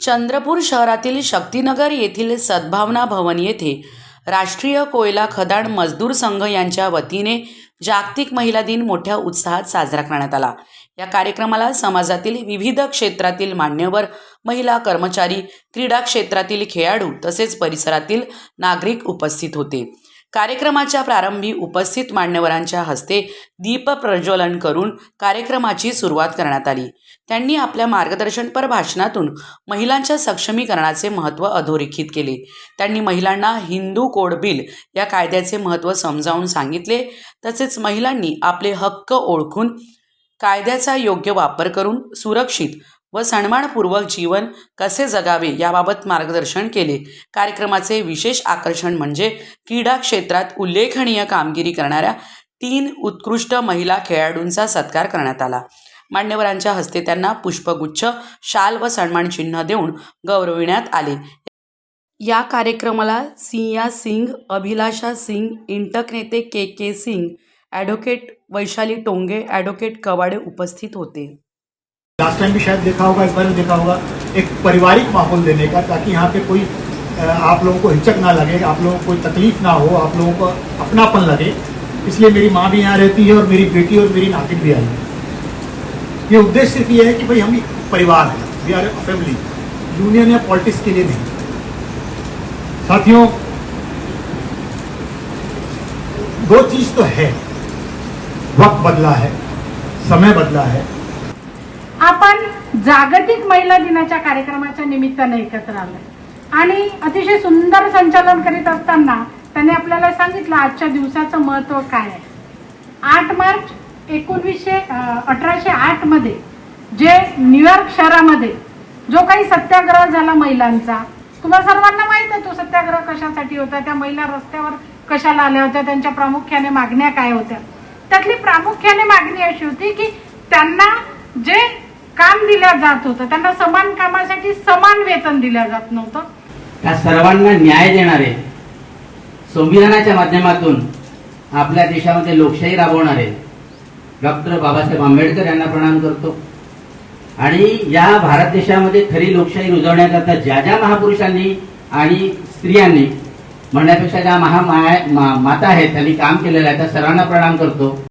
चंद्रपूर शहरातील शक्तीनगर येथील सद्भावना भवन येथे राष्ट्रीय कोयला खदान मजदूर संघ यांच्या वतीने जागतिक महिला दिन मोठ्या उत्साहात साजरा करण्यात आला। या कार्यक्रमाला समाजातील विविध क्षेत्रातील मान्यवर, महिला कर्मचारी, क्रीडा क्षेत्रातील खेळाडू तसेच परिसरातील नागरिक उपस्थित होते। कार्यक्रमाच्या प्रारंभी उपस्थित मान्यवरांच्या हस्ते दीप प्रज्वलन करून कार्यक्रमाची सुरुवात करण्यात आली। त्यांनी आपल्या मार्गदर्शनपर भाषणातून महिलांच्या सक्षमीकरणाचे महत्त्व अधोरेखित केले। त्यांनी महिलांना हिंदू कोड बिल या कायद्याचे महत्त्व समजावून सांगितले। तसेच महिलांनी आपले हक्क ओळखून कायद्याचा योग्य वापर करून सुरक्षित व सन्मानपूर्वक जीवन कसे जगावे याबाबत मार्गदर्शन केले। कार्यक्रमाचे विशेष आकर्षण म्हणजे क्रीडा क्षेत्रात उल्लेखनीय कामगिरी करणाऱ्या 3 उत्कृष्ट महिला खेळाडूंचा सत्कार करण्यात आला। मान्यवरांच्या हस्ते त्यांना पुष्पगुच्छ, शाल व सन्मान चिन्ह देऊन गौरविण्यात आले। या कार्यक्रमाला सिया सिंग, अभिलाषा सिंग, इंटक नेते के सिंग, ॲडव्होकेट वैशाली टोंगे, ॲडव्होकेट कवाडे उपस्थित होते। लास्ट टाइम भी शायद देखा होगा, इस बार भी देखा होगा, एक पारिवारिक माहौल देने का, ताकि यहाँ पे कोई आप लोगों को हिचक ना लगे, आप लोगों को कोई तकलीफ ना हो, आप लोगों को अपनापन लगे। इसलिए मेरी माँ भी यहाँ रहती है और मेरी बेटी और मेरी नातिन भी आई है। ये उद्देश्य सिर्फ ये है कि भाई हम परिवार हैं, we are a family, union या पॉलिटिक्स के लिए नहीं। साथियों, 2 चीज तो है, वक्त बदला है, समय बदला है। आपण जागतिक महिला दिनाच्या कार्यक्रमाच्या निमित्ताने एकत्र आलो आणि अतिशय सुंदर संचालन करीत असताना त्यांनी आपल्याला सांगितलं आजच्या दिवसाचं महत्त्व काय आहे। 8 मार्च 1808 मध्ये जे न्यूयॉर्क शहरामध्ये जो काही सत्याग्रह झाला महिलांचा, तुम्हाला सर्वांना माहित आहे तो सत्याग्रह कशासाठी होता, त्या महिला रस्त्यावर कशाला आल्या होत्या, त्यांच्या प्रामुख्याने मागण्या काय होत्या। त्यातली प्रामुख्याने मागणी अशी होती की त्यांना जे काम दिल्या जात होतं त्यांना समान कामासाठी समान वेतन दिल्या जात नव्हतं। त्या सर्वांना न्याय देणारे, संविधानाच्या माध्यमातून आपल्या देशामध्ये लोकशाही राबवणारे डॉक्टर बाबासाहेब आंबेडकर यांना प्रणाम करतो। आणि या भारत देशामध्ये खरी लोकशाही रुजवण्याकरता ज्या महापुरुषांनी आणि स्त्रियांनी म्हणण्यापेक्षा ज्या माता आहेत त्यांनी काम केलेलं आहे त्या सर्वांना प्रणाम करतो।